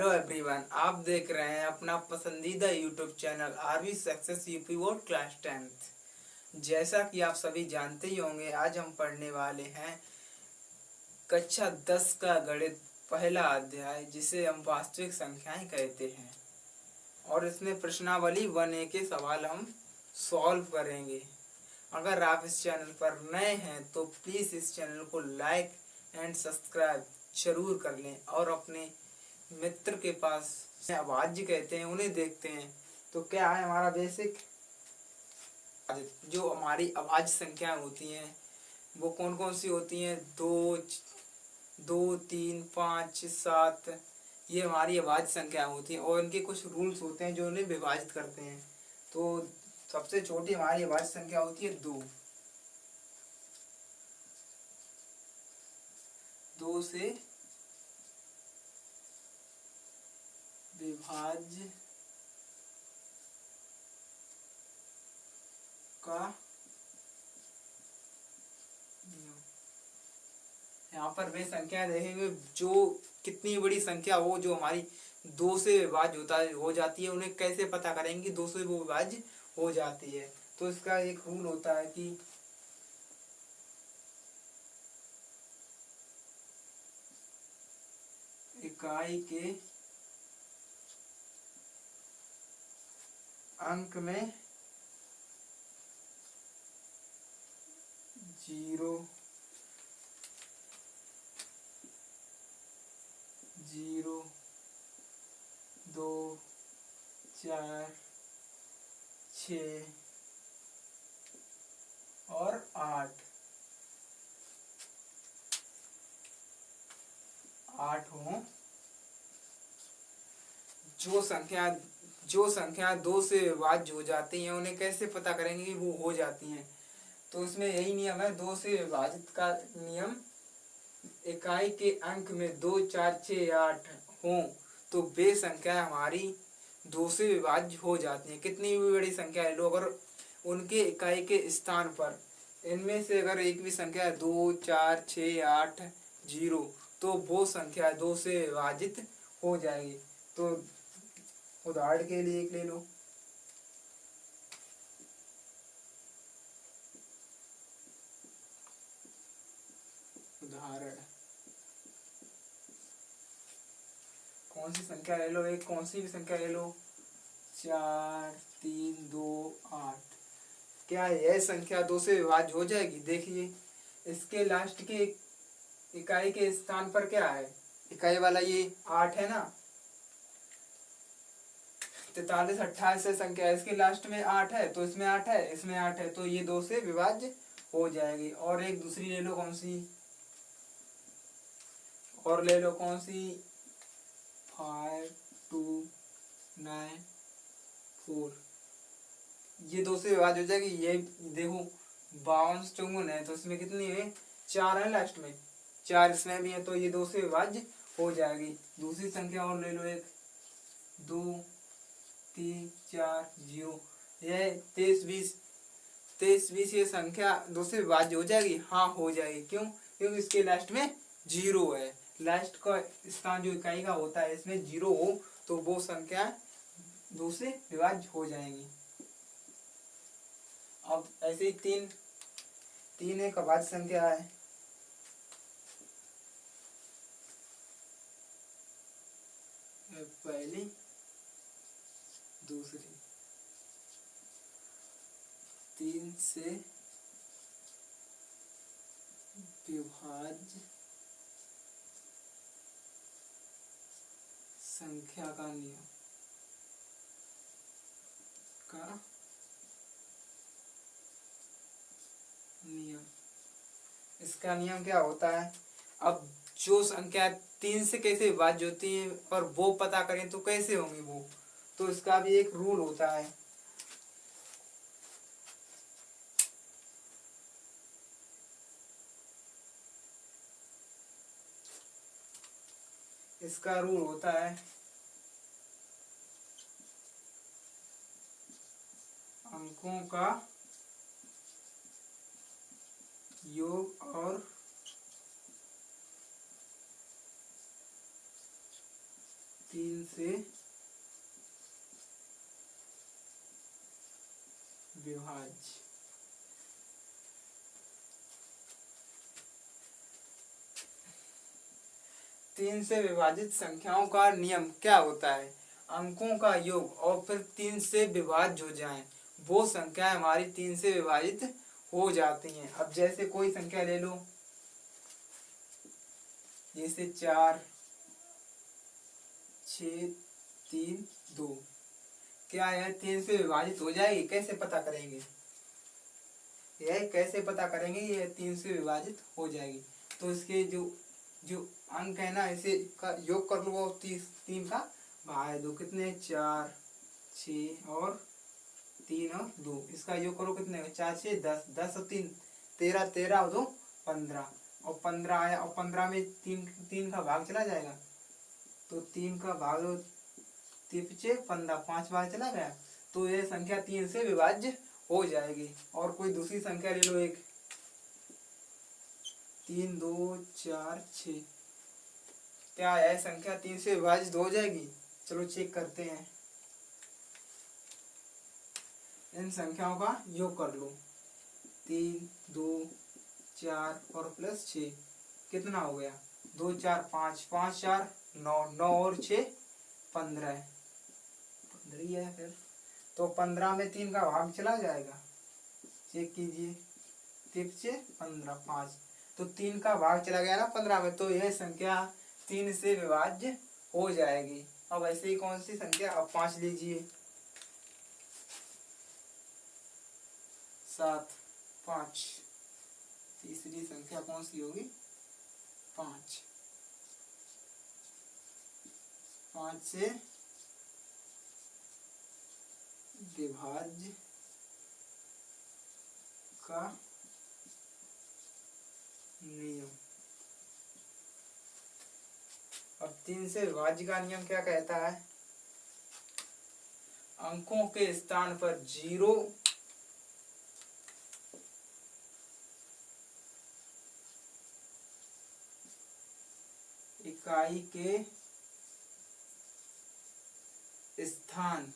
Hello everyone, आप देख रहे हैं अपना पसंदीदा YouTube channel RV success UP board class 10th। जैसा कि आप सभी जानते ही होंगे, आज हम पढ़ने वाले हैं कक्षा 10 का गणित पहला अध्याय, जिसे हम वास्तविक संख्याएं कहते हैं। और इसमें प्रश्नावली 1A के सवाल हम सॉल्व करेंगे। अगर आप इस चैनल पर नए हैं तो प्लीज़ इस चैनल को लाइक एंड सब्सक्राइब जरूर कर लें और अपने मित्र के पास अभाज्य कहते हैं उन्हें देखते हैं। तो क्या है हमारा बेसिक, जो हमारी अभाज्य संख्याएं होती हैं वो कौन कौन सी होती हैं? 2, 3, 5, 7, ये हमारी अभाज्य संख्याएं होती हैं और इनके कुछ रूल्स होते हैं जो इन्हें विभाजित करते हैं। तो सबसे छोटी हमारी अभाज्य संख्या होती है 2। 2 से विभाज्य का नियम। यहाँ पर वे संख्या देखेंगे जो कितनी बड़ी संख्या हो जो हमारी 2 से विभाज्य हो जाती है, उन्हें कैसे पता करेंगे 2 से वो विभाज्य हो जाती है। तो इसका एक रूल होता है कि इकाई के अंक में 0, 0, 2, 4, 6 और 8 हों। जो संख्या 2 से विभाज्य हो जाती हैं उन्हें कैसे पता करेंगे कि वो हो जाती हैं? तो इसमें यही नियम है, 2 से विभाजित का नियम। इकाई के अंक में 2, 4, 6, 8 हों तो वे संख्या हमारी 2 से विभाज्य हो जाती हैं। कितनी भी बड़ी संख्या है लो, अगर उनके इकाई के स्थान पर इनमें से अगर एक भी संख्या 2, 4, 6, 8, 0 तो वो संख्या 2 से विभाजित हो जाएगी। तो उदाहरण के लिए एक ले लो, उदाहरण कौन सी संख्या ले लो, एक कौन सी भी संख्या ले लो, 4, 3, 2, 8। क्या यह संख्या 2 से विभाज्य हो जाएगी? देखिए इसके लास्ट के इकाई के स्थान पर क्या है, इकाई वाला ये 8 है ना, 43, 28 से संख्या है, इसके लास्ट में 8 है तो इसमें 8 है, इसमें 8 है, तो ये 2 से विभाज्य हो जाएगी। और एक दूसरी ले लो, कौन सी और ले लो, कौन सी, 5, 2, 9, 4, ये 2 से विभाज्य हो जाएगी। ये देखो 52, 54 है तो इसमें कितनी है, 4 है लास्ट में, 4 इसमें भी है, तो ये 2 से विभाज्य हो जाएगी। दूसरी संख्या और ले लो, एक 2, 3, 4, 0, यह 23, 20, ये संख्या 2 से विभाज्य हो जाएगी। हाँ हो जाएगी, क्यों? क्योंकि इसके लास्ट में 0 है, लास्ट का स्थान जो इकाई का होता है इसमें 0 हो तो वो संख्या 2 से विभाज्य हो जाएंगी। अब ऐसे ही 3 एक अभाज्य संख्या है। पहली, दूसरी, 3 से विभाज्य संख्या का नियम इसका नियम क्या होता है? अब जो संख्या 3 से कैसे विभाज्य होती है और वो पता करें तो कैसे होंगी वो, तो इसका भी एक रूल होता है। इसका रूल होता है अंकों का योग और 3 से विभाज्य। तीन से विभाजित संख्याओं का नियम क्या होता है? अंकों का योग और फिर 3 से विभाज्य हो जाएं, वो संख्याएं हमारी 3 से विभाजित हो जाती हैं। अब जैसे कोई संख्या ले लो, जैसे 4 6 3 2, क्या यह 3 से विभाजित हो जाएगी? कैसे पता करेंगे? यह कैसे पता करेंगे यह 3 से विभाजित हो जाएगी? तो इसके जो जो अंक है ना, इसे का योग कर लो और 3 का भाग दो। कितने? 4 6 और 3 और 2, इसका योग करो। कितने? 4 6 10, 10 और 3 13, 13 और 2 15, और 15 आया, और 15 में 3 का भाग चला जाएगा, तो 3 का भाग दो, 3 15, 5 बार चला गया, तो यह संख्या 3 से विभाज्य हो जाएगी। और कोई दूसरी संख्या ले लो, एक 3 2 4 6, क्या यह संख्या 3 से विभाजित हो जाएगी? चलो चेक करते हैं। इन संख्याओं का योग कर लो, 3 2 4 और प्लस 6, कितना हो गया? 2 4 5, 5 4 9, 9 और 6 15, 15 ही है फिर। तो 15 में 3 का भाग चला जाएगा, चेक कीजिए। 3 15 5, तो 3 का भाग चला गया ना 15 में, तो यह संख्या 3 से विभाज्य हो जाएगी। अब ऐसे ही कौन सी संख्या? अब 5 लीजिए, 7 5, तीसरी संख्या कौन सी होगी? 5, 5 से विभाज्य का नियम। अब 3 से विभाज्य का नियम क्या कहता है? अंकों के स्थान पर 0 इकाई के स्थान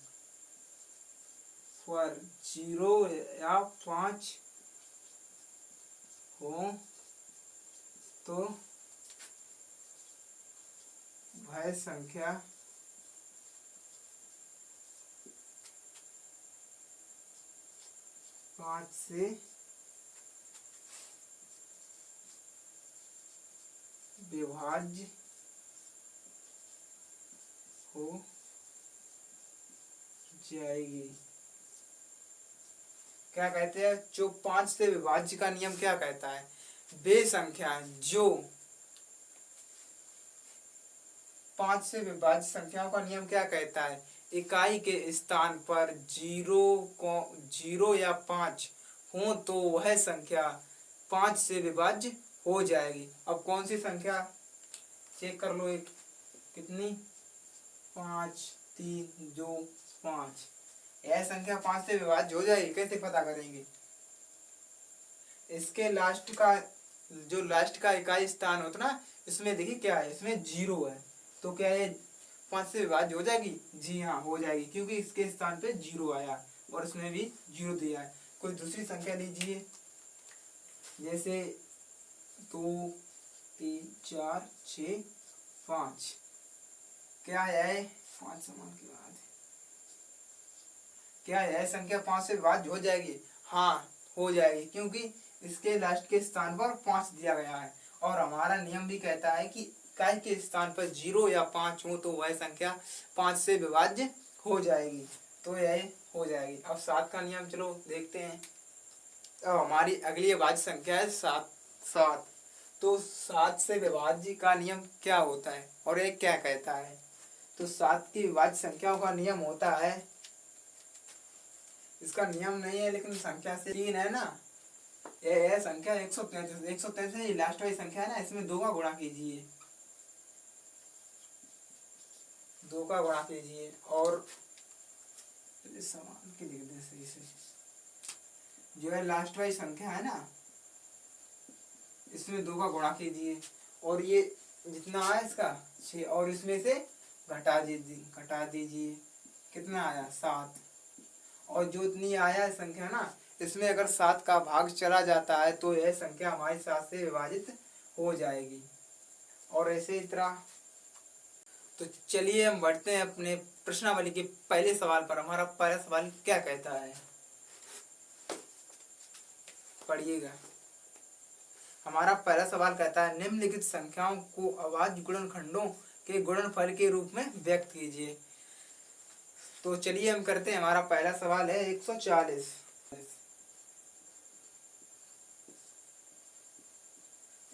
पर 0 या 5 हो तो वह संख्या पाँच से विभाज्य हो जाएगी। क्या कहते हैं? जो 5 से विभाज्य का नियम क्या कहता है? वे संख्या जो 5 से विभाज्य संख्याओं का नियम क्या कहता है? इकाई के स्थान पर 0 या 5 हो तो वह संख्या 5 से विभाज्य हो जाएगी। अब कौन सी संख्या? चेक कर लो, एक कितनी? 5 3 2 5, यह संख्या 5 से विभाज्य हो जाएगी। कैसे पता करेंगे? इसके लास्ट का जो लास्ट का इकाई स्थान होता ना, इसमें देखिए क्या है, इसमें 0 है, तो क्या ये 5 से विभाज्य हो जाएगी? जी हाँ, हो जाएगी, क्योंकि इसके स्थान पे 0 आया और इसमें भी 0 दिया है। कोई दूसरी संख्या लीजिए, जैसे 2 3 4 6 5, क्या है? 5 समान के बाद क्या यह संख्या 5 से विभाज्य हो जाएगी? हाँ, हो जाएगी, क्योंकि इसके लास्ट के स्थान पर 5 दिया गया है, और हमारा नियम भी कहता है कि इकाई के स्थान पर 0 या 5 हो तो वह संख्या 5 से विभाज्य हो जाएगी। तो यह हो जाएगी। अब 7 का नियम चलो देखते हैं। अब हमारी अगली विभाज्य संख्या है 7। 7, तो 7 से विभाज्य का नियम क्या होता है और ये क्या कहता है? तो 7 की विभाज्य संख्याओं का नियम होता है, इसका नियम नहीं है लेकिन संख्या से 3 है ना, यह संख्या 133। 133 लास्ट वाली संख्या है ना, इसमें 2 का गुणा कीजिए, 2 का गुणा कीजिए, और समान के लिख दे सही से। जो है लास्ट वाली संख्या है ना, इसमें 2 का गुणा कीजिए, और ये जितना है इसका 6, और इसमें से घटा दीजिए कितना आया 7। और जो इतनी आया है संख्या ना, इसमें अगर 7 का भाग चला जाता है तो यह संख्या हमारी 7 से विभाजित हो जाएगी। और ऐसे ही तरह तो चलिए हम बढ़ते हैं अपने प्रश्नावली के पहले सवाल पर। हमारा पहला सवाल क्या कहता है, पढ़िएगा। हमारा पहला सवाल कहता है निम्नलिखित संख्याओं को अभाज्य गुणनखंडों के गुणनफल के रूप में व्यक्त कीजिए। तो चलिए हम करते हैं। हमारा पहला सवाल है 140।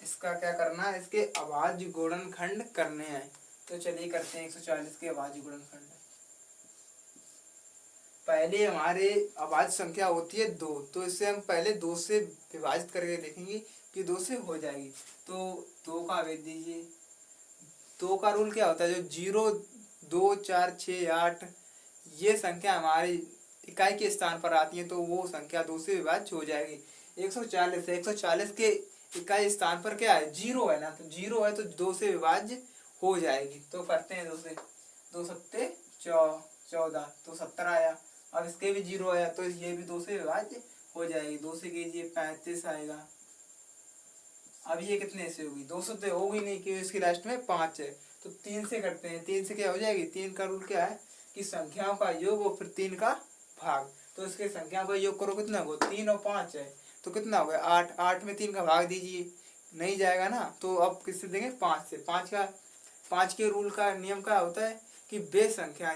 इसका क्या करना है, इसके अभाज्य गुणनखंड करने हैं। तो चलिए करते हैं 140 के अभाज्य गुणनखंड। पहले हमारे अभाज्य संख्या होती है 2, तो इसे हम पहले 2 से विभाजित करके देखेंगे कि 2 से हो जाएगी। तो 2 का भेज दीजिए। 2 का रूल क्या होता है, जो 0 2 4 6 8 ये संख्या हमारी इकाई के स्थान पर आती है, तो वो संख्या 2 से विभाज्य हो जाएगी। 140 है, 140 के इकाई स्थान पर क्या है, 0 है ना, तो 0 है तो 2 से विभाज्य हो जाएगी। तो करते हैं 2 से। 2 सत्ते 14, तो 70 आया। अब इसके भी 0 आया तो ये भी 2 से विभाज्य हो जाएगी। 2 से कीजिए 35 आएगा। अब ये कितने से होगी, 2 से तो होगी नहीं क्योंकि इसकी लास्ट में 5 है। तो 3 से करते हैं। 3 से क्या हो जाएगी, 3 का रूल क्या है कि संख्याओं का योग और फिर 3 का भाग। तो इसके संख्याओं का योग करो, कितना होगा, 3 और 5 है तो कितना हो गया 8। 8 में 3 का भाग दीजिए, नहीं जाएगा ना, तो अब किससे देंगे, 5 से। 5 के रूल का नियम क्या होता है कि वे संख्या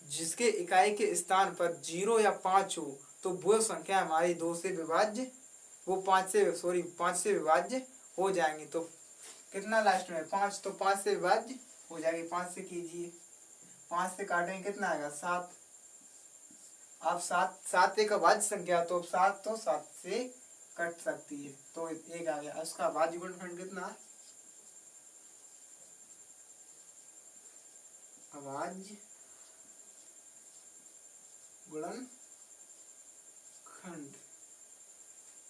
जिसके इकाई के स्थान पर 0 या 5 हो तो वो संख्या हमारी 2 से विभाज्य, वो 5 से विभाज्य हो जाएंगी। तो कितना लास्ट में 5, तो 5 से विभाज्य हो जाएगी। 5 से कीजिए, 5 से काटेंगे कितना आएगा 7। अब 7 एक अभाज्य संख्या, तो 7 तो 7 से कट सकती है, तो एक आ गया। उसका अभाज्य गुणनखंड कितना, अभाज्य गुणनखंड,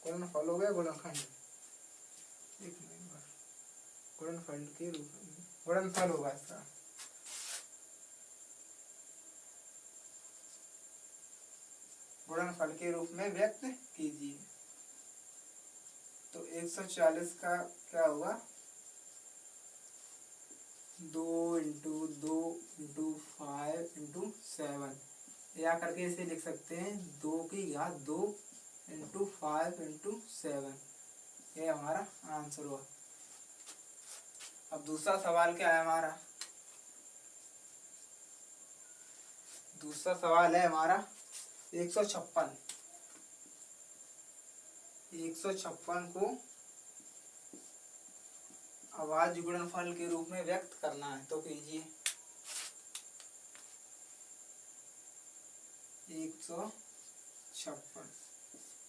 गुणनफल हो गया गुणनखंड, गुणनफल के रूप में गुणनफल होगा इसका। गुणनफल के रूप में व्यक्त कीजिए। तो 140 का क्या होगा, 2 इंटू 2 इंटू 5 इंटू 7, या करके इसे लिख सकते हैं 2 की घात 2 इंटू 5 इंटू 7। ये हमारा आंसर हुआ। अब दूसरा सवाल क्या है हमारा, दूसरा सवाल है हमारा 156। 156 को अभाज्य गुणनफल के रूप में व्यक्त करना है। तो कीजिए 156,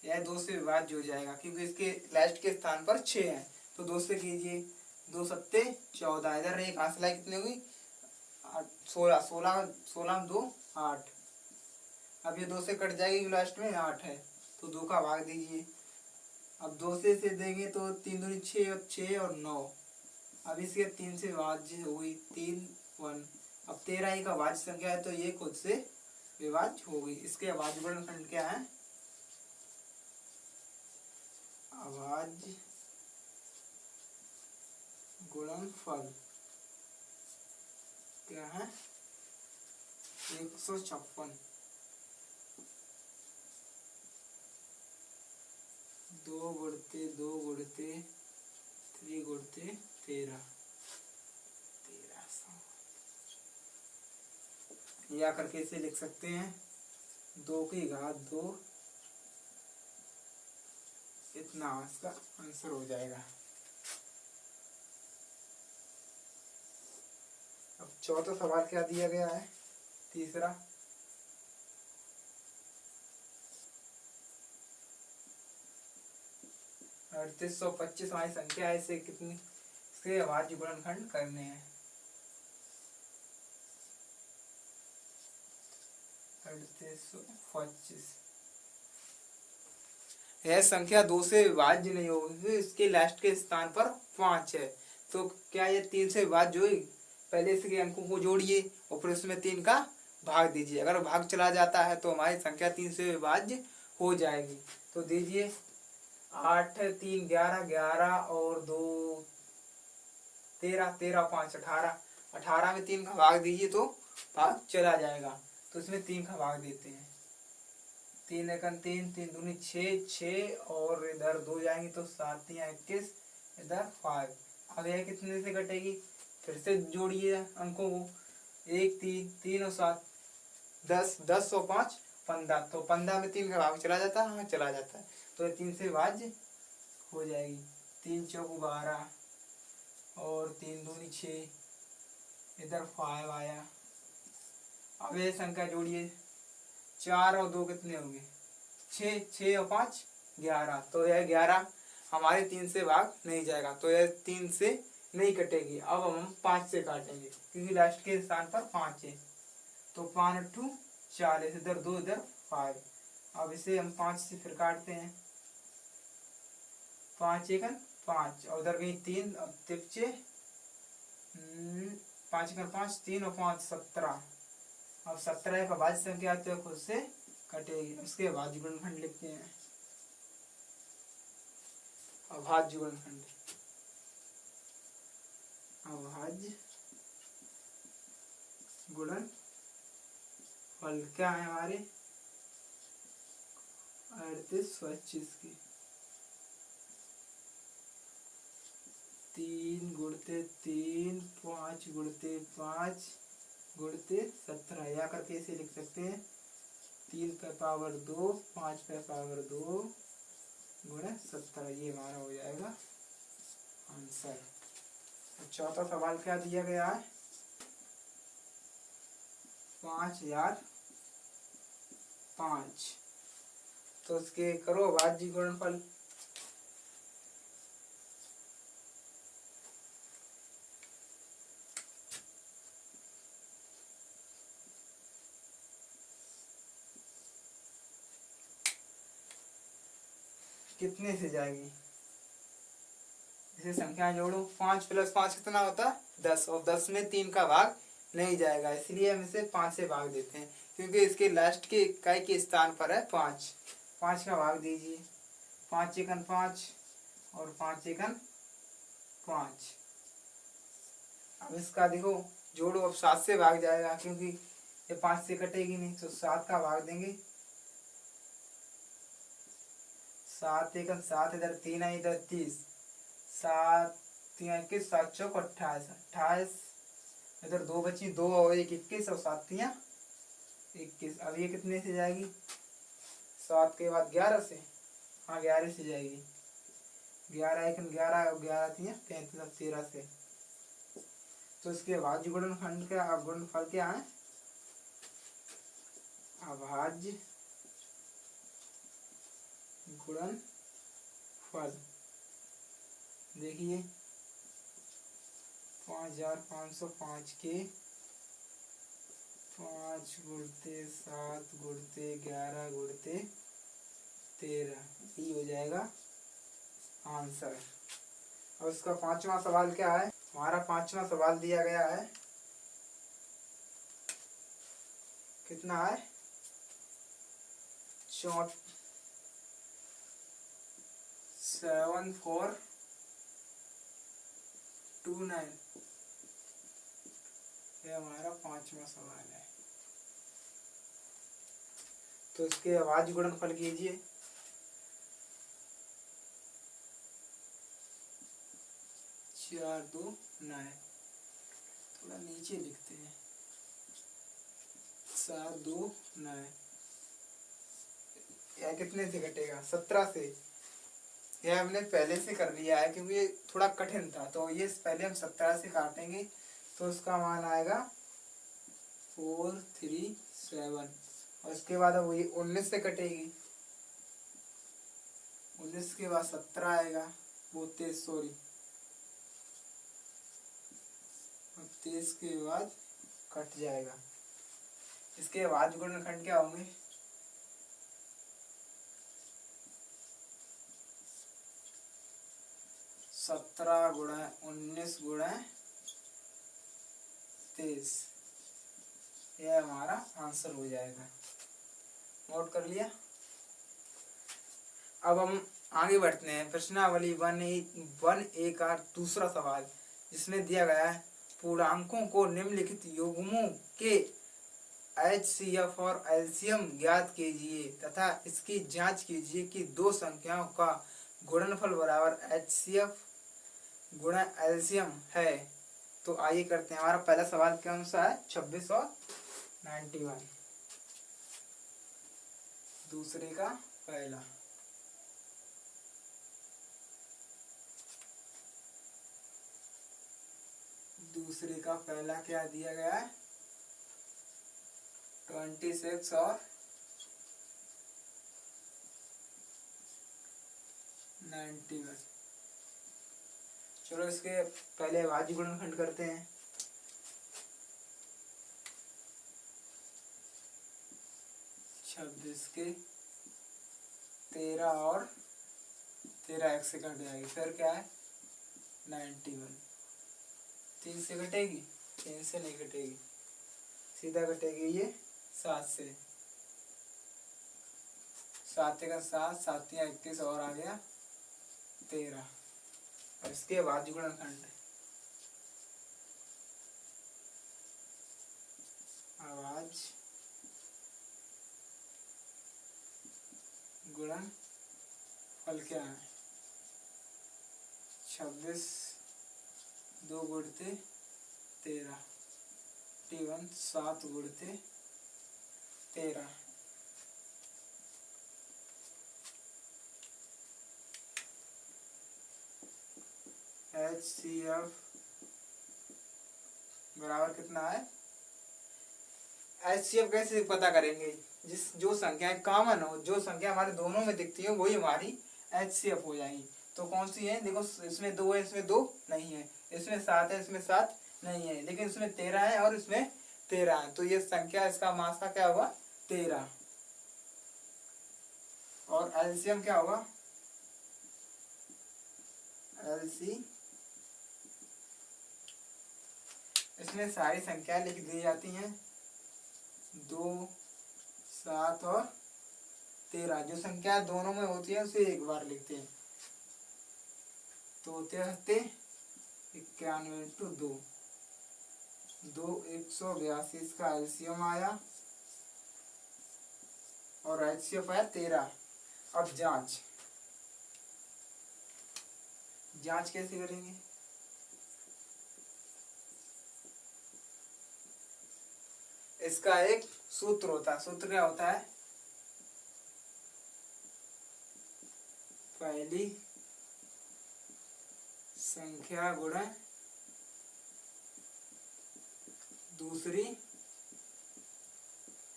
यह 2 से विभाज्य हो जाएगा क्योंकि इसके लास्ट के स्थान पर 6 है। तो 2 से कीजिए, 2 सत्ते 14, इधर एक हासिल कितनी हुई 16, 16 में 2 8। अब ये 2 से कट जाएगी, लास्ट में 8 है तो 2 का भाग दीजिए। अब 2 से देंगे तो 3 दूनी 6 और 6 और 9। अब इसके 3 से विभाज्य हुई 3 1। अब 13 एक अभाज्य संख्या है तो ये खुद से विभाज्य होगी। इसके अभाज्य गुणनखंड क्या है, अभाज्य गुणनफल क्या है 156। 2 गुणते 2 गुणते 3 गुणते 13, या करके इसे लिख सकते हैं 2 की घात 2, इतना इसका आंसर हो जाएगा। अब चौथा सवाल क्या दिया गया है, तीसरा 3825 हमारी संख्या है, इसे कितनी इसके अभाज्य गुणनखंड करने हैं। 3825 यह संख्या 2 से विभाज्य नहीं होगी, इसके लास्ट के स्थान पर 5 है। तो क्या ये 3 से विभाज्य हुई, पहले से के अंकों को जोड़िए और फिर उसमें 3 का भाग दीजिए। अगर भाग चला जाता है तो हमारी संख्या 3 से विभाज्य हो जाएगी। तो दीजिए 8 3 11 11 और 2 13 13 5 18 18 में 3 का भाग दीजिए तो भाग चला जाएगा। तो इसमें 3 का भाग देते हैं। 3 एकन 3 3 दूनी 6 6 और इधर 2 जाएंगे तो 7 3 21 इधर 5। अब यह कितने से कटेगी? फिर से जोड़िए अंकों को 1 3 3 और 7 10 10 और 5 15। तो 15 में 3 का भाग चला जाता है। हाँ चला जाता है। तो ये 3 से विभाज्य हो जाएगी। 3 चौक 12 और 3 दूनी 6 इधर 5 आया। अब ये संख्या जोड़िए 4 और 2 कितने होंगे? 6 6 और 5 11। तो यह 11 हमारे 3 से भाग नहीं जाएगा। तो यह 3 से नहीं कटेगी। अब हम 5 से काटेंगे क्योंकि लास्ट के स्थान पर 5 है। तो 5 8 40 इधर 2 इधर 5। अब इसे हम 5 से फिर काटते हैं। 5 एकन 5 और उधर गई 3 तिपचे 5 एकन 5 3 और 5 17। अब 17 का भाज्य संख्या तो खुद से कटेगी। उसके बाद गुणनखंड लिखते हैं। अभाज्य गुणनखंड। अभाज्य गुणनफल क्या है हमारे? 38 25 की 3 गुणते 3 5 गुणते 5 गुणते 17। या करके इसे लिख सकते हैं 3 पे पावर 2 5 पे पावर 2 गुणे 17। ये हमारा हो जाएगा आंसर। चौथा सवाल क्या दिया गया है? 5005। तो उसके करो अभाज्य गुणनफल। कितने से जाएगी? इसे संख्या जोड़ो। 5 + 5 कितना होता है? 10 और 10 में 3 का भाग नहीं जाएगा, इसलिए हम इसे 5 से भाग देते हैं क्योंकि इसके लास्ट के इकाई के स्थान पर है 5। 5 का भाग दीजिए। 5 एकन 5 और 5 एकन 5। अब इसका देखो जोड़ो। अब 7 से भाग जाएगा क्योंकि ये 5 से कटेगी नहीं। तो 7 का भाग देंगे। 7 एकन 7 इधर 3 है इधर 30 7 3 21 7 चौक 28 28 इधर 2 बची 2 और 1 21 और 7 3 21। अब ये कितने से जाएगी? 7 के बाद 11 से। हाँ 11 से जाएगी। 11 एकन 11 और 11 3 35 और 13 से। तो इसके अभाज्य गुणनखंड का गुणनफल क्या है? अभाज्य गुणनफल देखिए 5505 के 5 गुणते 7 गुणते 11 गुणते 13 ये हो जाएगा आंसर। अब इसका 5वां सवाल क्या है? हमारा 5वां सवाल दिया गया है कितना है? 7429। ये हमारा 5वां सवाल है। तो इसके अभाज्य गुणनफल कीजिए। चार दो 9। थोड़ा नीचे लिखते हैं। 7 2 9। यह कितने से कटेगा? 17 से। यह हमने पहले से कर लिया है क्योंकि ये थोड़ा कठिन था। तो ये पहले हम 17 से काटेंगे तो उसका मान आएगा 437। और उसके बाद अब ये 19 से कटेगी। 19 के बाद 17 आएगा। वो 23 सॉरी 23 के बाद कट जाएगा। इसके बाद गुणनखंड क्या होंगे? 17 गुणा 19 गुणा 33। यह हमारा आंसर हो जाएगा। नोट कर लिया। अब हम आगे बढ़ते हैं। प्रश्नावली 1A का दूसरा सवाल, जिसमें दिया गया है पूर्णांकों को निम्नलिखित युग्मों के HCF और एलसीएम ज्ञात कीजिए तथा इसकी जांच कीजिए कि दो संख्याओं का गुणनफल बराबर HCF गुणा एलसीएम है। तो आइए करते हैं। हमारा पहला सवाल कौन सा है? 26 और 91। दूसरे का पहला, दूसरे का पहला क्या दिया गया है? 26 और 91। चलो इसके पहले अभाज्य गुणनखंड करते हैं। छब्बीस के 13 और 13 एक से कट जाएगी, फिर क्या है 91। 3 से कटेगी? 3 से नहीं कटेगी, सीधा कटेगी ये 7 से। 7 का 7, 7 या 21 और आ गया 13। और इसके बाद गुणनखंड आवाज गुणन फल क्या है? 26 2 गुणते 13, 7 गुणते 13। HCF बराबर कितना है? HCF कैसे पता करेंगे? जो संख्याएं कॉमन हो, जो संख्या हमारे दोनों में दिखती है वही हमारी HCF हो जाएगी। तो कौन सी है? देखो इसमें 2 है, इसमें 2 नहीं है, इसमें 7 है, इसमें 7 नहीं है, लेकिन इसमें 13 है और इसमें 13 है। तो ये संख्या, इसका मात्रा क्या होगा? 13। और एलसीएम क्या होगा? LC इसमें सारी संख्याएं लिख दी जाती हैं 2, 7 और 13। जो संख्या दोनों में होती है उसे एक बार लिखते हैं। तो 91 इंटू 2, 182। इसका एलसीएम आया और HCF आया 13। अब जांच कैसे करेंगे? इसका एक सूत्र होता है। सूत्र क्या होता है? पहली संख्या गुणा दूसरी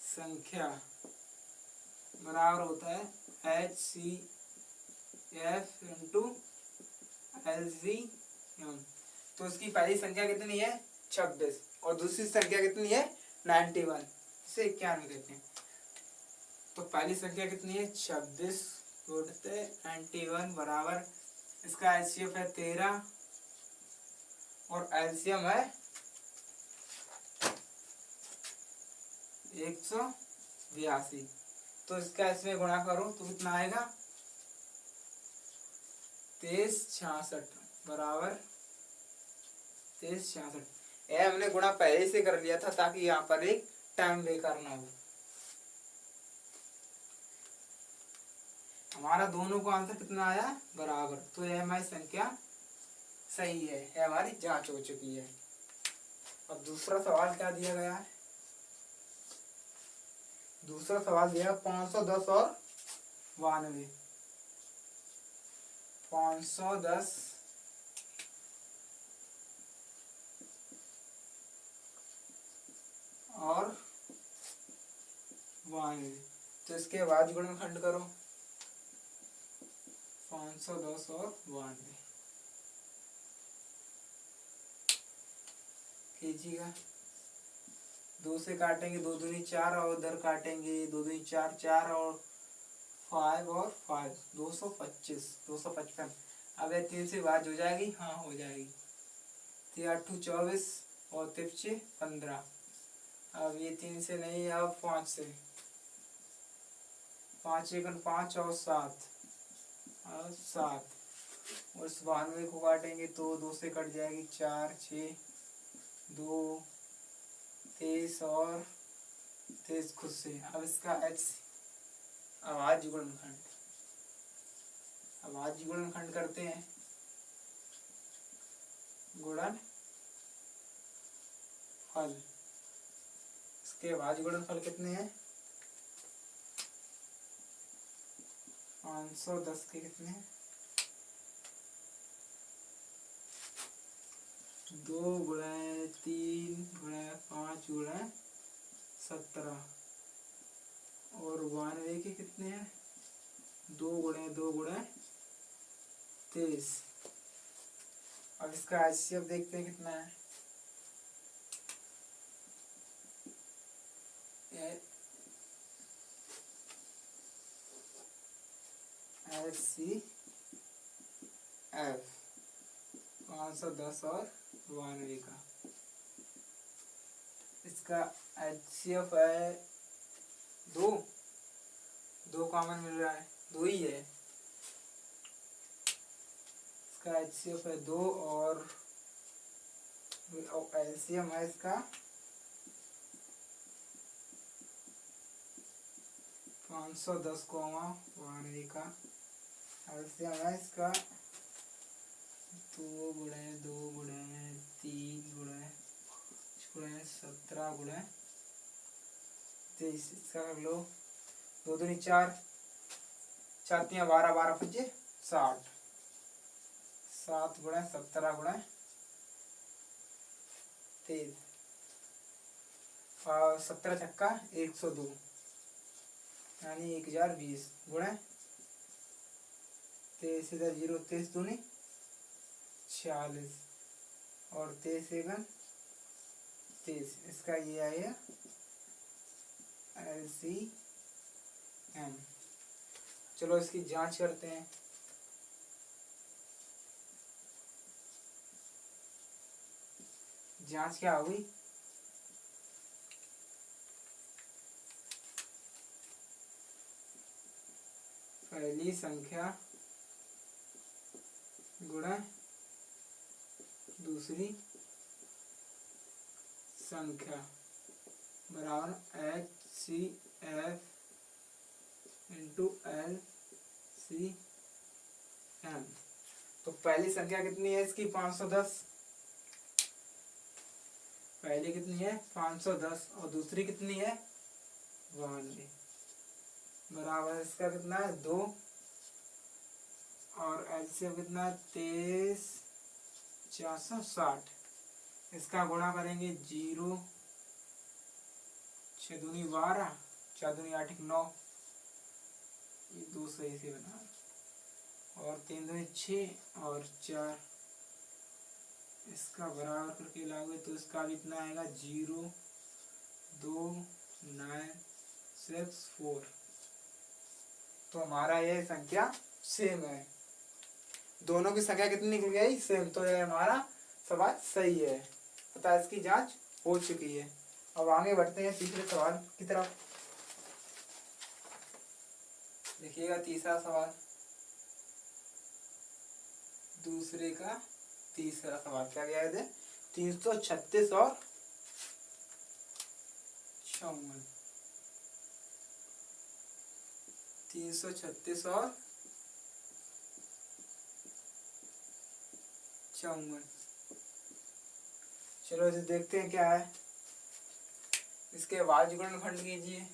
संख्या बराबर होता है HCF इंटू LCM। तो इसकी पहली संख्या कितनी है? 26 और दूसरी संख्या कितनी है? 91। इसे 91 कहते हैं। तो पहली संख्या कितनी है? 26 गुणते 91 बराबर, इसका HCF है 13 और LCM है 182। तो इसका इसमें गुणा करो तो कितना आएगा? 2366 बराबर 2366। यह हमने गुणा पहले से कर लिया था ताकि यहाँ पर एक टाइम बेकार ना हो। हमारा दोनों को आंसर कितना आया? बराबर। तो यह हमारी संख्या सही है, यह हमारी जांच हो चुकी है। अब दूसरा सवाल क्या दिया गया है? दूसरा सवाल दिया 510 और 92। 510 और 92। तो इसके बाद गुणनखंड करो 510 और 92 कीजिएगा। 2 से काटेंगे 2 दूनी 4 और उधर काटेंगे 2 दूनी 4, 4 और 5 और 5, 225, 255। अब 3 से बात हो जाएगी? हाँ हो जाएगी। 3 8 24, और तिरछे 15। अब ये 3 से नहीं, अब 5 से। 5 एकन 5 और 7, और 7। और इस 92 को काटेंगे तो 2 से कट जाएगी, 4 6 2 23 और 23 खुद से। अब इसका एच आवाज गुणनखंड, आवाज गुणनखंड करते हैं। गुणन फल, इसके आवाज गुणनफल कितने हैं? 510 के कितने हैं? 2 गुणे 3 गुणे 5 गुणे 17। और 92 के कितने हैं? 2 गुणे 2 गुणे 23। अब इसका HCF देखते हैं कितना है। HCF 510 और 92 का। इसका HCF है 2, 2 कॉमन मिल रहा है, 2 ही है। इसका HCF है 2 और LCM है इसका 510 कॉमा 92 का। LCM है इसका 2 गुणे 2 गुणे 3 गुणे 17 गुणे 23। इसका कर लो 2 दूनी 4, 4 3 12 12 5 60। 7 गुणे 17 गुणे 23। 17 छक्का 102, यानी 1020 गुणे 23 इधर 0, 23 दूनी 46 और 23 एकन 23। इसका ये आएगा LCM। चलो इसकी जांच करते हैं। जांच क्या हुई? पहली संख्या गुणा दूसरी संख्या बराबर HCF इंटू LCM। तो पहली संख्या कितनी है इसकी? 510। पहली कितनी है? 510 और दूसरी कितनी है? 92। बराबर इसका कितना है? 2 और LCM कितना है? 23 460। इसका गुणा करेंगे 0 6 दूनी 12 4 दूनी 8 9, ये 2 सही से बना, और 3 दूनी 6 और 4। इसका बराबर करके लाओगे तो इसका भी इतना आएगा 0 2 9 6 4। तो हमारा ये संख्या सेम है, दोनों की संख्या कितनी निकल गई? सेम। तो ये हमारा सवाल सही है, अतः इसकी जांच हो चुकी है। अब आगे बढ़ते हैं तीसरे सवाल की तरफ। देखिएगा तीसरा सवाल, दूसरे का तीसरा सवाल क्या गया है? 336 और 54। 336 और 54। चलो इसे देखते हैं क्या है। इसके अभाज्य गुणनखंड कीजिए।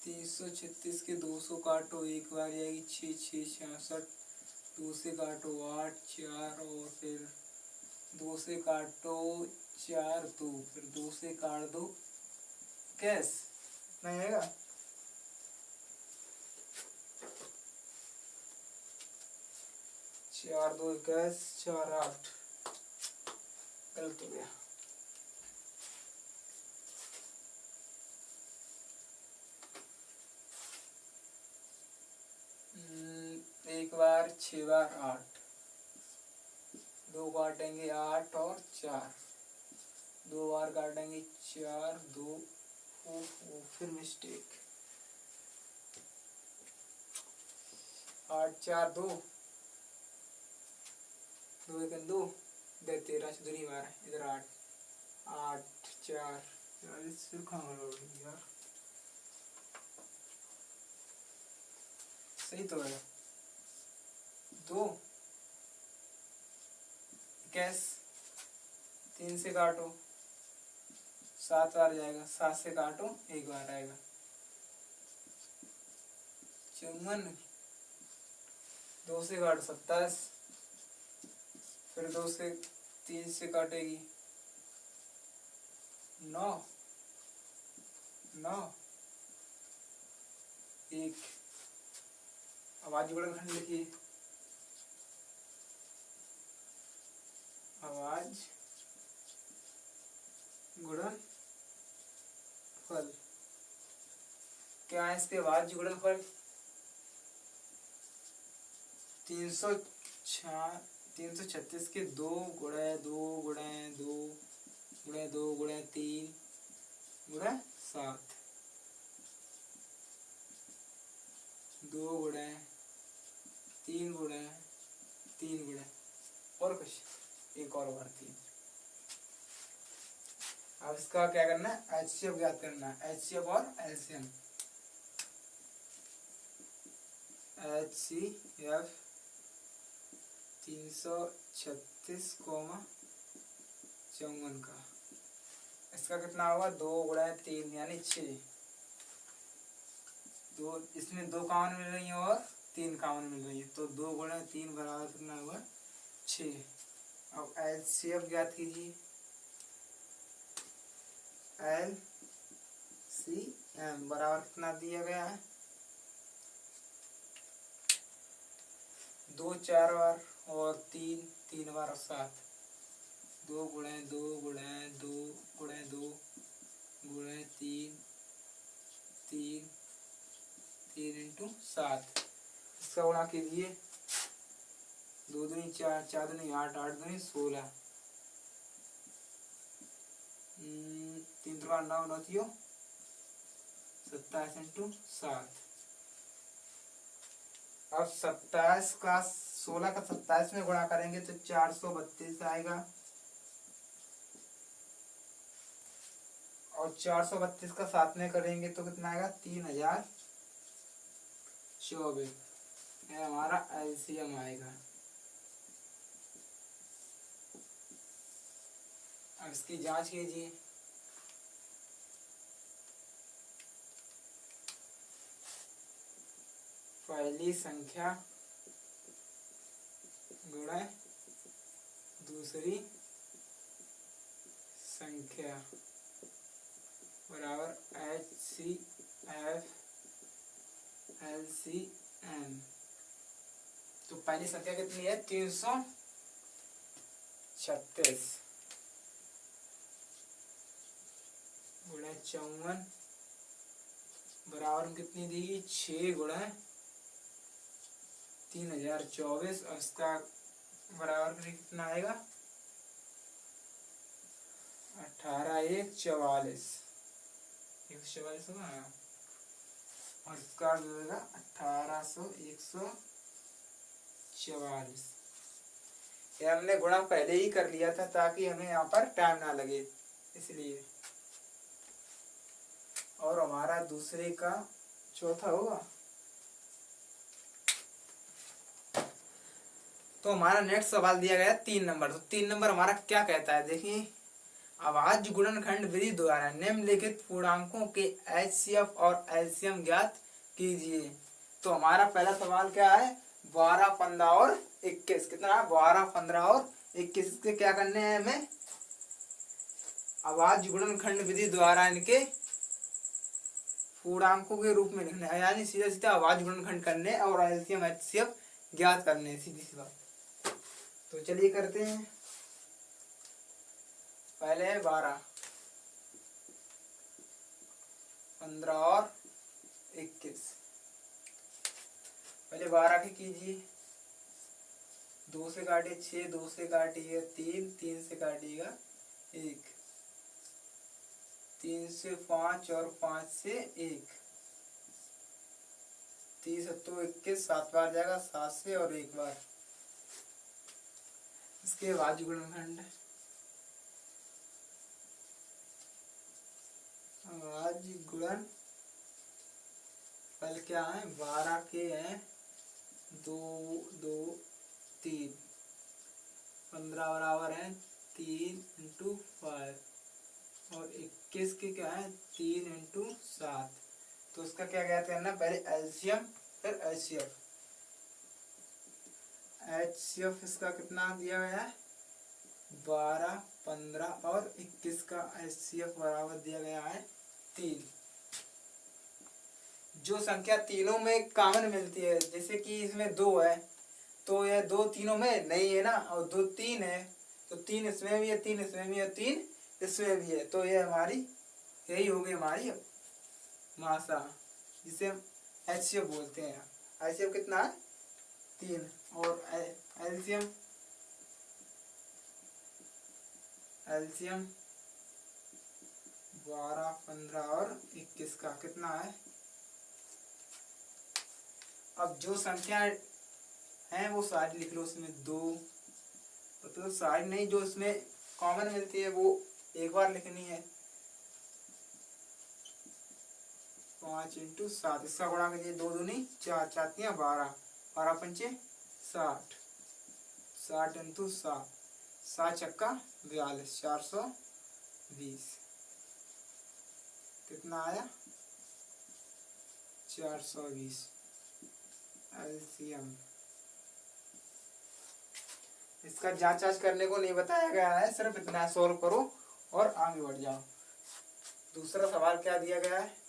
336 के 200 काटो, एक बार जाएगी 6 6 66। 2 से काटो 8 4, और फिर 2 से काटो 4 2, फिर 2 से काट दो कैस, इतना आएगा। 4 2 21 4 8, गलत हो गया। एक बार 6 बार 8, 2 काटेंगे 8 और 4, 2 बार काटेंगे 4, 2, फिर मिस्टेक, 8 4 2, 2 1 2, 13 से दूरी मार इधर 8, 8 4 40 कहाँ यार, सही तो है। 2 21, 3 से काटो 7 बार जाएगा, 7 से काटो 1 बार आएगा, 54, 2 से काटो 27, फिर 2 से 3 से काटेगी 9 9 1, आवाज गुणनखंड लिखिए, आवाज गुणनफल, क्या है इसके आवाज गुणनफल, 336 के 2 गुणे 2 गुणे 2 गुणे 2 गुणे 3 गुणे 7, 2 गुणे 3 गुणे 3 गुणे और कुछ एक और बार 3। अब इसका क्या करना है, एचसीएफ ज्ञात करना है, एचसीएफ और एलसीएम। एचसीएफ 336, 54 का, इसका कितना होगा 2 गुणा 3 यानी 6, 2 इसमें 2 कॉमन मिल रही है और 3 कॉमन मिल रही है, तो 2 गुणा 3 बराबर कितना हुआ 6। अब एलसीएम ज्ञात कीजिए, एलसीएम बराबर कितना दिया गया है, 2 4 बार और 3 3 बार और 7, 2 गुणे 2 गुणे 2 गुणे 2 गुणे 3 3 3 इंटू 7, इसका गुणा कीजिए, 2 दूनी 4 4 दूनी 8 8 दूनी 16, 3 3 9 9 थियो 27 इंटू 7। अब 27 का 16 का 27 में गुणा करेंगे तो 432 आएगा, और 432 का 7 में करेंगे तो कितना आएगा 3024, ये हमारा एलसीएम आएगा। अब इसकी जांच कीजिए, पहली संख्या गुणा दूसरी संख्या बराबर एचसीएफ एलसीएम। तो पहली संख्या कितनी है 336 गुणा 54 बराबर कितनी दी 6 गुणा 3024, और इसका बराबर कितना आएगा 18 1 44, 144 होगा, और इसका मिलेगा 1800 144। ये हमने गुणा पहले ही कर लिया था ताकि हमें यहाँ पर टाइम ना लगे इसलिए, और हमारा दूसरे का चौथा होगा। तो हमारा नेक्स्ट सवाल दिया गया 3 नंबर, तो 3 नंबर हमारा क्या कहता है देखिए, आवाज गुणनखंड विधि द्वारा निम्नलिखित पूर्णांकों के एचसीएफ और एलसीएम ज्ञात कीजिए। तो हमारा पहला सवाल क्या है 12 15 और 21, कितना है 12 15 और 21, इसके क्या करने हैं हमें आवाज गुणनखंड विधि द्वारा इनके पूर्णांकों के रूप में लिखना है, यानी सीधा सीधा आवाज गुणनखंड करने और एलसीएम एचसीएफ ज्ञात करने, सीधी सी बात। तो चलिए करते हैं, पहले है 12 15 और 21, पहले 12 की कीजिए, 2 से काटे 6, 2 से काटिएगा 3, 3 से काटिएगा 1, 3 से 5 और 5 से 1, 30 सत्तो 21, 7 बार जाएगा 7 से और 1 बार। इसके बाद गुणनखंड अभाज्य गुणन फल क्या है, 12 के हैं 2 2 3, 15 बराबर है 3 इंटू 5 और 21 के क्या है 3 इंटू 7। तो उसका क्या ज्ञात करना, पहले एलसीएम फिर एचसीएफ। एचसीएफ इसका कितना दिया गया है 12, 15 और 21 का एचसीएफ बराबर दिया गया है 3। जो संख्या तीनों में कॉमन मिलती है, जैसे कि इसमें 2 है तो यह 2 तीनों में नहीं है ना, और 2 3 है तो 3 इसमें भी है, 3 इसमें भी है, 3 इसमें भी है, तो ये हमारी यही होगी हमारी मासा, जिसे हम एचसीएफ बोलते हैं। एचसीएफ कितना है 3 और एलसीएम एलसीएम 12, 15 और 21 का कितना है। अब जो संख्या है वो सारी लिख लो, उसमें 2 तो सारी नहीं, जो इसमें कॉमन मिलती है वो एक बार लिखनी है। 5 इंटू 7, इसका गुणा कीजिए 2 दूनी 4, 4 12, 12 पंचे 60, 60 इंटू 7, 7 छक्का 42, 420 कितना आया 420 एलसीएम। इसका जांच करने को नहीं बताया गया है, सिर्फ इतना सॉल्व करो और आगे बढ़ जाओ। दूसरा सवाल क्या दिया गया है,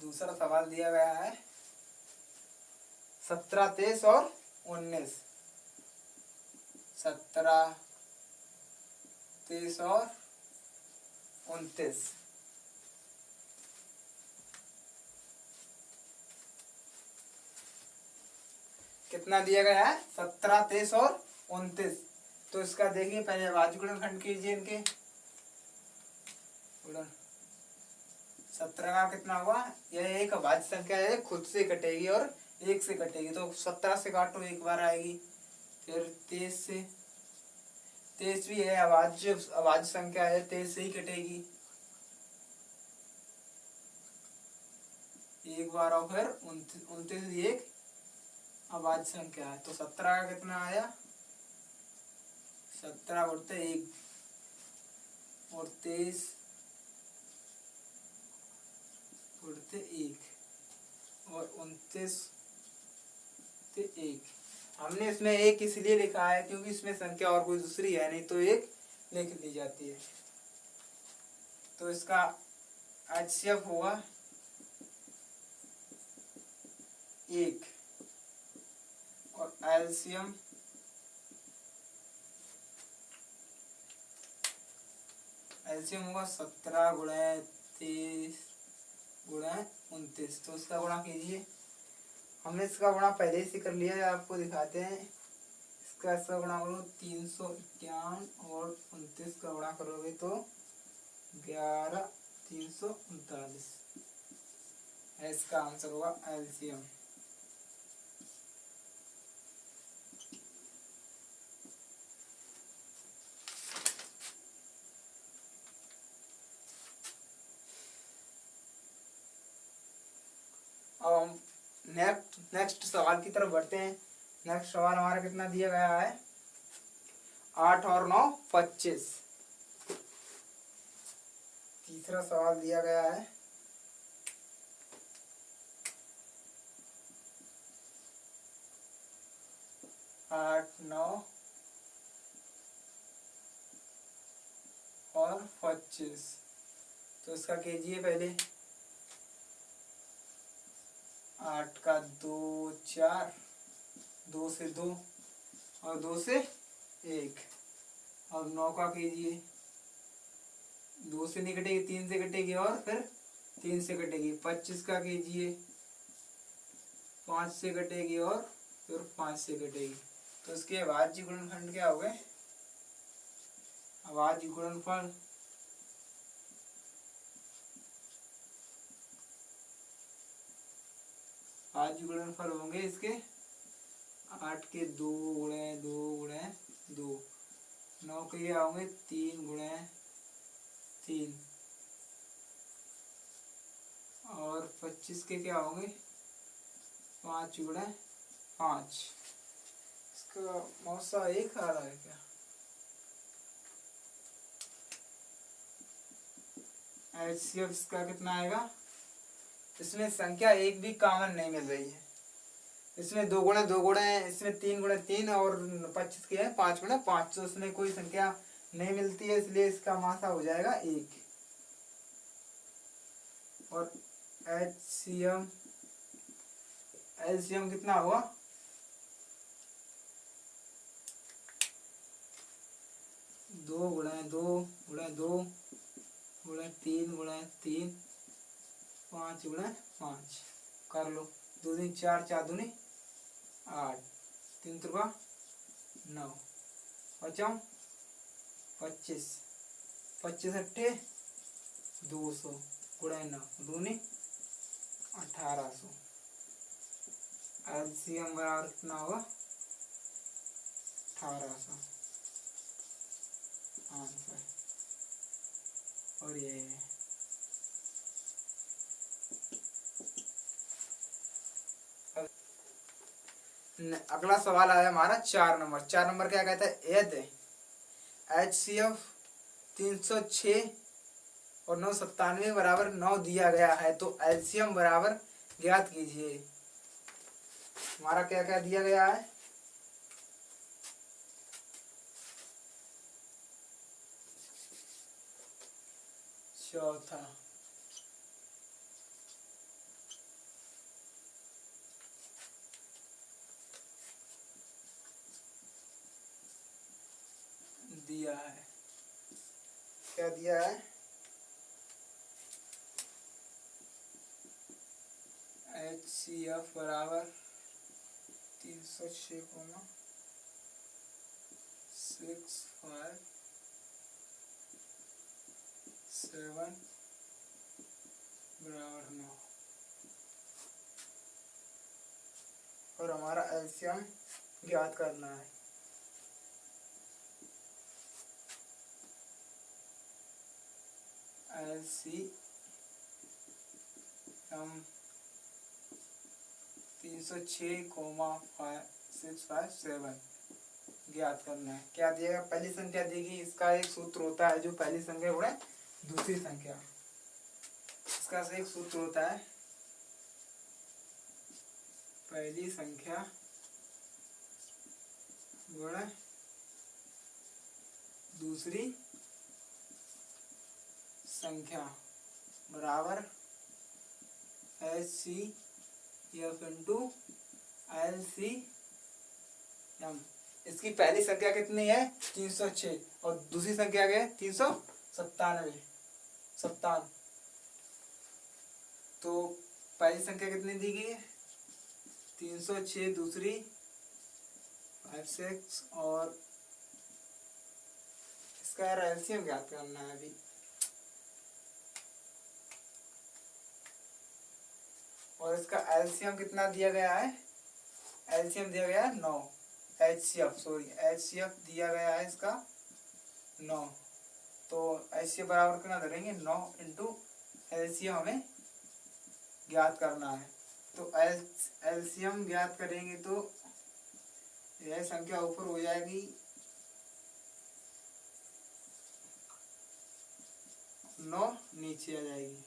दूसरा सवाल दिया गया है 17, 23 और 19, 17, 23 और 29। कितना दिया गया है 17, 23 और 29। तो इसका देखिए पहले अभाज्य गुणनखंड कीजिए इनके। गुणन 17 का कितना हुआ, यह एक अभाज्य संख्या है, खुद से कटेगी और 1 से कटेगी, तो 17 से काटो 1 बार आएगी। फिर 23 से, 23 भी है अभाज्य संख्या है, 23 से ही कटेगी 1 बार, और फिर 29 भी एक अभाज्य संख्या है। तो 17 का कितना आया 17 उड़ते 1 और 23 उड़ते 1 और 29 ते 1। हमने इसमें 1 इसलिए लिखा है क्योंकि इसमें संख्या और कोई दूसरी है नहीं, तो 1 लिख दी जाती है। तो इसका एचसीएफ होगा 1 और एलसीएम होगा 17 गुणे 23 गुणे 29। तो इसका गुणा कीजिए, हमने इसका गुणा पहले से कर लिया है, आपको दिखाते हैं। इसका गुणा करो 351 और 29 का गुणा करोगे तो 11 339 है, इसका आंसर होगा एलसीएम। अब हम नेक्स्ट सवाल की तरफ बढ़ते हैं। नेक्स्ट सवाल हमारा कितना दिया गया है 8 और 9 25। तीसरा सवाल दिया गया है 8, 9 और 25। तो इसका कीजिए पहले 8 का 2 4, 2 से 2 और 2 से 1। अब 9 का कीजिए, 2 से नहीं कटेगी 3 से कटेगी और फिर 3 से कटेगी। 25 का कीजिए 5 से कटेगी और फिर 5 से कटेगी। तो इसके अभाज्य गुणनखंड क्या हो गए? अभाज्य गुणनफल अभाज्य गुणनफल होंगे इसके 8 के 2 गुणे 2 गुणे 2, 9 के ये होंगे 3 गुणे 3, और 25 के क्या होंगे 5 गुणे 5। इसका मौसा एक आ रहा है क्या? HCF इसका कितना आएगा? इसमें संख्या एक भी कॉमन नहीं मिल रही है। इसमें 2 गुणे 2 गुणे, इसमें 3 गुणे 3 और 25 के है 5 गुणे 5, तो इसमें कोई संख्या नहीं मिलती है, इसलिए इसका मासा हो जाएगा 1। और एलसीएम कितना हुआ? 2 गुणे 2 गुणे 2 गुणे 3 गुणे 3, 5 गुणे 5। कर लो, 2 दूनी 4, 4 दूनी 8, 3 त्रिका 9, बचा 25, 25 अट्ठे 200 गुणे 9 दूनी 1800। एलसीएम बराबर कितना होगा? 1800 आंसर। और ये अगला सवाल आया हमारा 4 नंबर। 4 नंबर क्या कहता है? यदि HCF 306 और 997 बराबर 9 दिया गया है तो एलसीएम बराबर ज्ञात कीजिए। हमारा क्या क्या दिया गया है? चौथा दिया है, क्या दिया है? HCF बराबर 306, 6, 5, 7 बराबर 9, और हमारा एलसीएम ज्ञात करना है। एलसीएम 306, 6, 5, 7 ज्ञात करना है। क्या दिएगा? पहली संख्या देगी, इसका एक सूत्र होता है जो पहली संख्या गुणे दूसरी संख्या, इसका एक सूत्र होता है पहली संख्या गुणे दूसरी संख्या बराबर HCF इंटू LCM। इसकी पहली संख्या कितनी है? 306, और दूसरी संख्या क्या है? 397। तो पहली संख्या कितनी दी गई है? 306, दूसरी 56, और इसका एलसीएम ज्ञात करना है अभी। और इसका एलसीएम कितना दिया गया है? एलसीएम दिया गया है 9। HCF दिया गया है इसका 9, तो HCF बराबर कितना धरेंगे? 9 इंटू एलसीएम हमें ज्ञात करना है। तो एलसीएम ज्ञात करेंगे तो यह संख्या ऊपर हो जाएगी 9 नीचे आ जाएगी।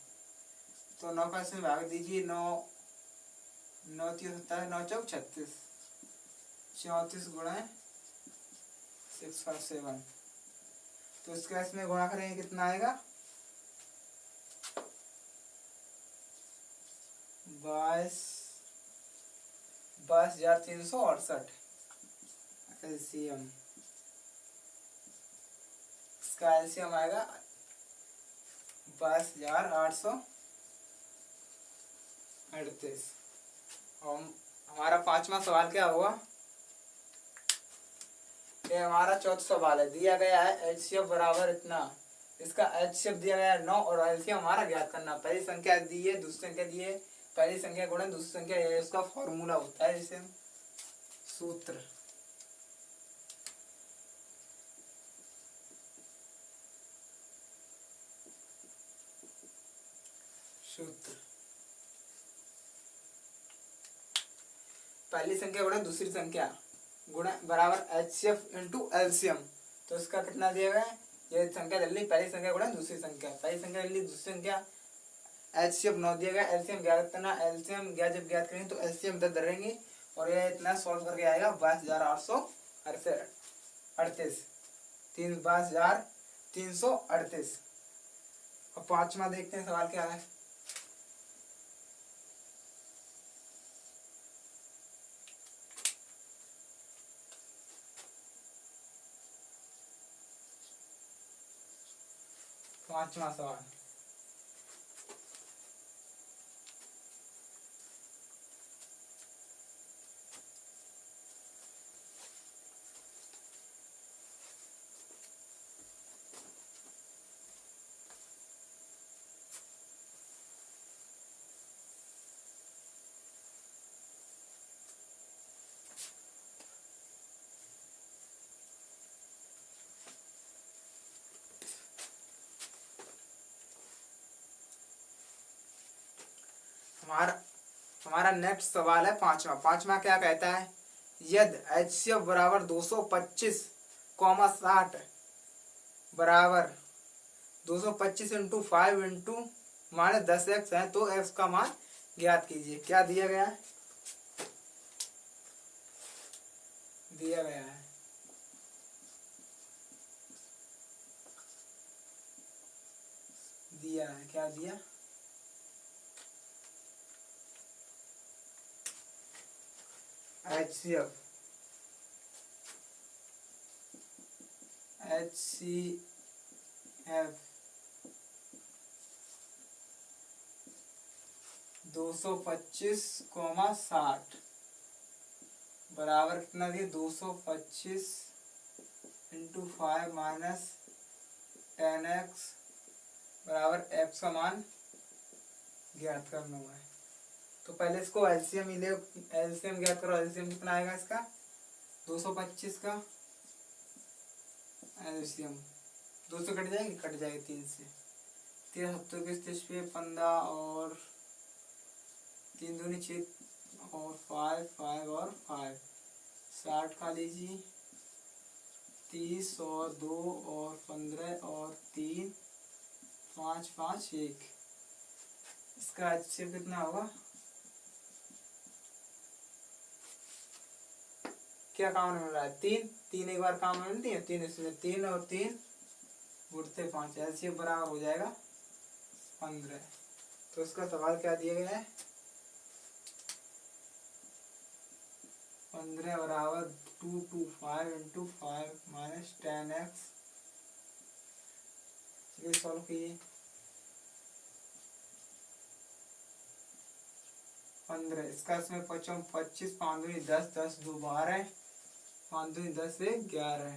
तो 9 का इसमें भाग दीजिए, 9 9 3 होता है 9 चौक 36, 34 गुणे 6, 5, 7। तो इसका इसमें गुणा करेंगे कितना आएगा? 22,368 एलसीएम। इसका एलसीएम आएगा 22,838। हम हमारा पांचवा सवाल क्या हुआ? ये हमारा चौथा सवाल है। दिया गया है एचसीएफ बराबर इतना, इसका एचसीएफ दिया गया है 9 और एलसीएम हमारा ज्ञात करना। पहली संख्या दी है, दूसरी संख्या दी है, पहली संख्या गुणा दूसरी संख्या, ये उसका फॉर्मूला होता है, जिसे सूत्र। सूत्र पहली संख्या गुणा दूसरी संख्या गुणा बराबर एचसीएफ इंटू एलसीएम। तो इसका कितना दिया गया है? ये संख्या ले ली, पहली संख्या गुणा दूसरी संख्या, पहली संख्या ले ली, दूसरी संख्या, एचसीएफ 9 दिया गया, एलसीएम ज्ञात करना। एलसीएम जब ज्ञात करेंगे तो एलसीएम 10 धरेंगे और ये इतना सॉल्व करके आएगा 22,838। 22,338। अब पांचवा देखते हैं सवाल क्या है। पांचवा सवाल, हमारा नेक्स्ट सवाल है पांचवा। पांचवा क्या कहता है? यदि एचसीएफ बराबर 225,60 बराबर 225 इंटू 5 इंटू -10x है तो x का मान ज्ञात कीजिए। क्या दिया गया है? दिया गया है क्या दिया? एचसीएफ 225,60 बराबर कितना दिया? 225 इंटू 5 माइनस 10x बराबर x का मान ज्ञात करना है। तो पहले इसको एलसीएम ही ले, एलसीएम ज्ञात करो। एलसीएम कितना आएगा इसका? 225 का एलसीएम 2 से कट जाएगी, 3 से। 13 सत्तर के 15 और 3 दूनी 6 और 5 और 5 60 का लीजिए, 30 और 2 और 15 और 3 5 5 1। इसका एचसीएफ कितना होगा? क्या काम मिल रहा है? 3 एक बार काम मिलती है 3, इसमें 3 और 3 उड़ते 5, एलसीएम बराबर हो जाएगा 15। तो इसका सवाल क्या दिया गया है? 15 बराबर 225 इंटू 5 माइनस 10x। चलिए सॉल्व कीजिए। 15 इसका इसमें 25 25 5 10 10 2 12 5 2 10 से 11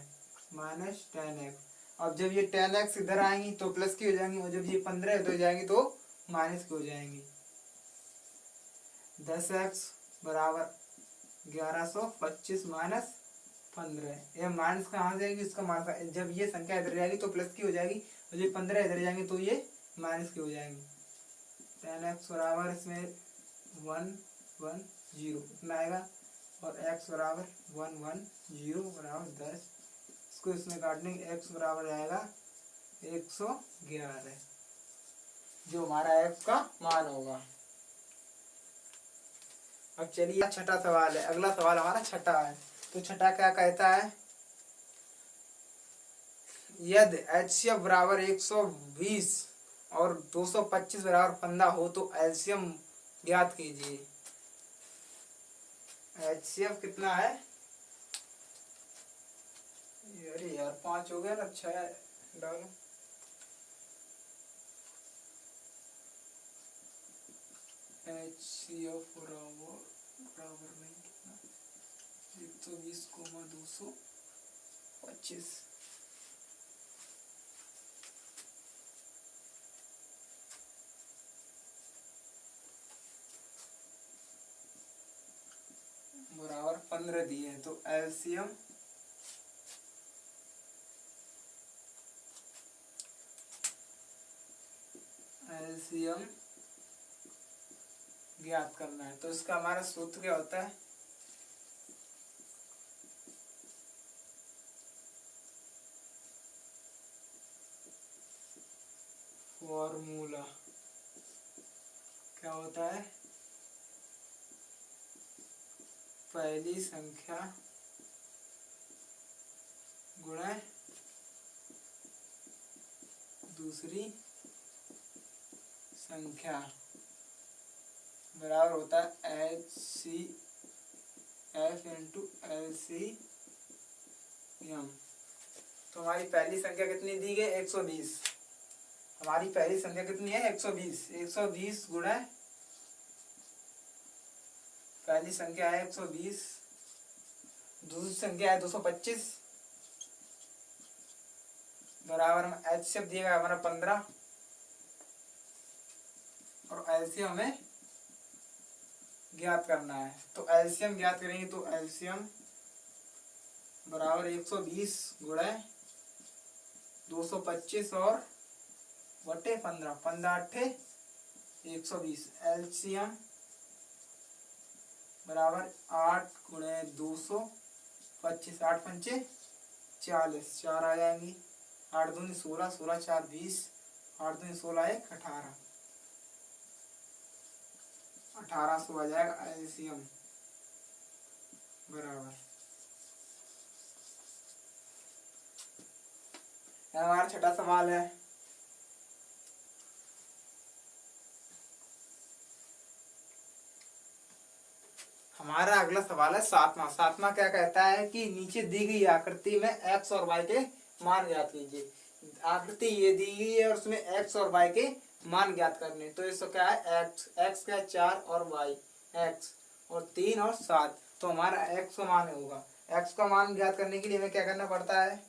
माइनस 10x। अब जब ये 10x इधर आएंगी तो प्लस की हो जाएंगी और जब ये 15 इधर जाएंगी तो माइनस की हो जाएंगी। 10x बराबर 1125 माइनस 15। ये माइनस कहाँ जाएगी? इसका माइनस, जब ये संख्या इधर जाएगी तो प्लस की हो जाएगी और जब 15 इधर जाएंगे तो ये माइनस की हो जाएंगी। 10x बराबर इसमें 1 1 0 इतना आएगा और x बराबर 1 1 0 बराबर 10। इसको इसमें काटने x बराबर आएगा 111, जो हमारा x का मान होगा। अब चलिए छठा सवाल है। अगला सवाल हमारा छठा है। तो छठा क्या कहता है? यदि एचसीएफ बराबर 120 और 225 बराबर 15 हो तो एलसीएम ज्ञात कीजिए। एचसीएफ कितना है? अरे यार 5 हो गया ना, 6 डालो। एचसीएफ बराबर बराबर में कितना 120,225 बराबर 15 दिए हैं। तो एलसीएम ज्ञात करना है। तो इसका हमारा सूत्र क्या होता है, फॉर्मूला क्या होता है, पहली संख्या गुणा दूसरी संख्या बराबर होता है HCF इंटू LCM। तो हमारी पहली संख्या कितनी दी गई 120। हमारी पहली संख्या कितनी है 120। 120 गुणा पहली संख्या है 120, दूसरी संख्या है 225 बराबर में HCF दिया गया हमारा 15 और एलसीएम हमें ज्ञात करना है। तो एलसीएम ज्ञात करेंगे तो एलसीएम बराबर 120 गुणा 225 और बटे 15, 15 अट्ठे 120। एलसीएम बराबर 8 गुणे 225, 8 पंचे 40, 4 आ जाएंगी, 8 दूनी 16, 16 4 20, 8 दूनी 16 1 18, 1800 आ जाएगा एलसीएम बराबर। हमारा छठा सवाल है, हमारा अगला सवाल है सातवां। सातवां क्या कहता है कि नीचे दी गई आकृति में एक्स और वाई के मान ज्ञात कीजिए। आकृति ये दी गई है और उसमें एक्स और वाई के मान ज्ञात करने। तो इसको क्या है एक्स क्या है 4 और वाई एक्स और 3 और 7। तो हमारा एक्स का मान होगा, एक्स का मान ज्ञात करने के लिए हमें क्या करना पड़ता है,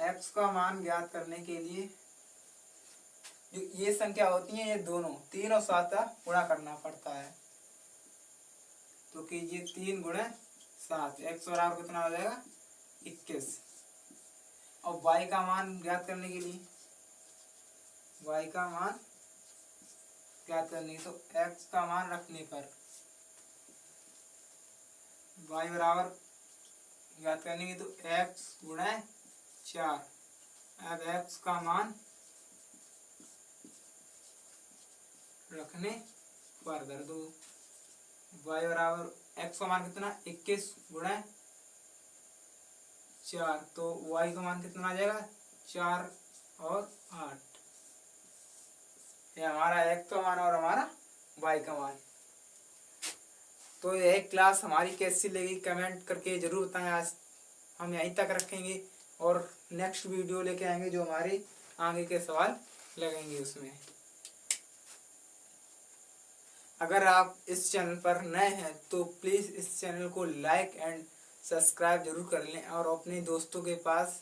एक्स का मान ज्ञात करने के लिए जो ये संख्या होती है ये दोनों 3 और 7 का गुणा करना पड़ता है। तो कीजिए 3 गुणे 7, एक्स बराबर कितना हो जाएगा 21। और वाई का मान ज्ञात करने के लिए, वाई का मान ज्ञात करने तो एक्स का मान रखने पर वाई बराबर ज्ञात करने की तो एक्स गुणे 4। अब एक्स का मान रखने पर कर दो, वाई बराबर एक्स का मान कितना 21 गुणे 4। तो वाई का मान कितना आ जाएगा 4 और 8। ये हमारा एक्स का मान और हमारा वाई का मान। तो यह क्लास हमारी कैसी लगी कमेंट करके जरूर बताएं। आज हम यहीं तक रखेंगे और नेक्स्ट वीडियो लेके आएंगे जो हमारे आगे के सवाल लगेंगे उसमें। अगर आप इस चैनल पर नए हैं तो प्लीज़ इस चैनल को लाइक एंड सब्सक्राइब जरूर कर लें और अपने दोस्तों के पास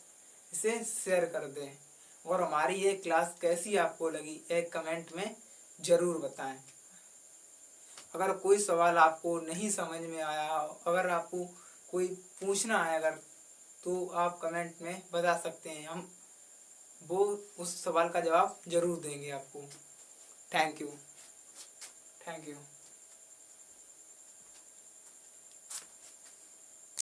इसे शेयर कर दें। और हमारी ये क्लास कैसी आपको लगी एक कमेंट में ज़रूर बताएं। अगर कोई सवाल आपको नहीं समझ में आया, अगर आपको कोई पूछना है अगर, तो आप कमेंट में बता सकते हैं, हम वो उस सवाल का जवाब जरूर देंगे आपको। Thank you.